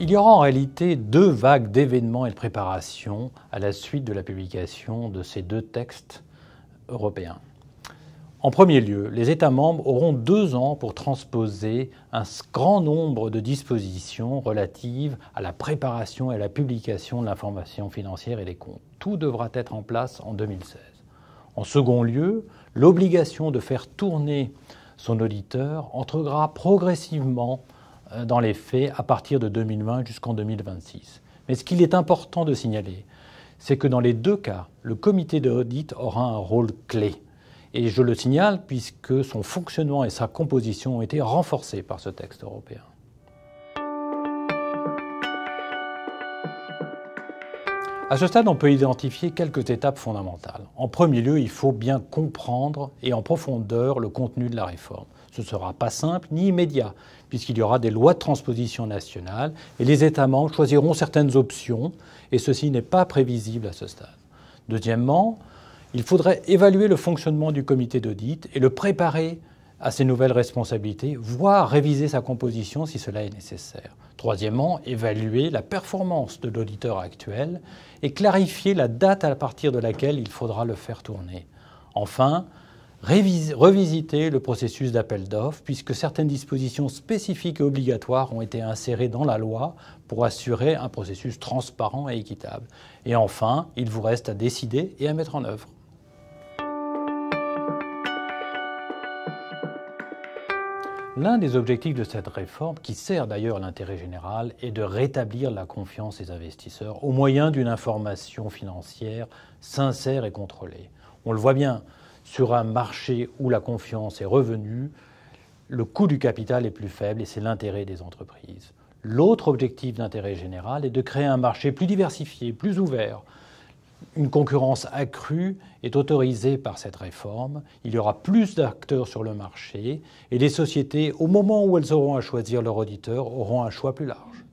Il y aura en réalité deux vagues d'événements et de préparation à la suite de la publication de ces deux textes européens. En premier lieu, les États membres auront 2 ans pour transposer un grand nombre de dispositions relatives à la préparation et à la publication de l'information financière et des comptes. Tout devra être en place en 2016. En second lieu, l'obligation de faire tourner son auditeur entrera progressivement dans les faits à partir de 2020 jusqu'en 2026. Mais ce qu'il est important de signaler, c'est que dans les deux cas, le comité d'audit aura un rôle clé. Et je le signale puisque son fonctionnement et sa composition ont été renforcés par ce texte européen. À ce stade, on peut identifier quelques étapes fondamentales. En premier lieu, il faut bien comprendre et en profondeur le contenu de la réforme. Ce ne sera pas simple ni immédiat, puisqu'il y aura des lois de transposition nationales et les États membres choisiront certaines options, et ceci n'est pas prévisible à ce stade. Deuxièmement, il faudrait évaluer le fonctionnement du comité d'audit et le préparer à ses nouvelles responsabilités, voire réviser sa composition si cela est nécessaire. Troisièmement, évaluer la performance de l'auditeur actuel et clarifier la date à partir de laquelle il faudra le faire tourner. Enfin, revisiter le processus d'appel d'offres, puisque certaines dispositions spécifiques et obligatoires ont été insérées dans la loi pour assurer un processus transparent et équitable. Et enfin, il vous reste à décider et à mettre en œuvre. L'un des objectifs de cette réforme, qui sert d'ailleurs l'intérêt général, est de rétablir la confiance des investisseurs au moyen d'une information financière sincère et contrôlée. On le voit bien, sur un marché où la confiance est revenue, le coût du capital est plus faible et c'est l'intérêt des entreprises. L'autre objectif d'intérêt général est de créer un marché plus diversifié, plus ouvert. Une concurrence accrue est autorisée par cette réforme. Il y aura plus d'acteurs sur le marché et les sociétés, au moment où elles auront à choisir leur auditeur, auront un choix plus large.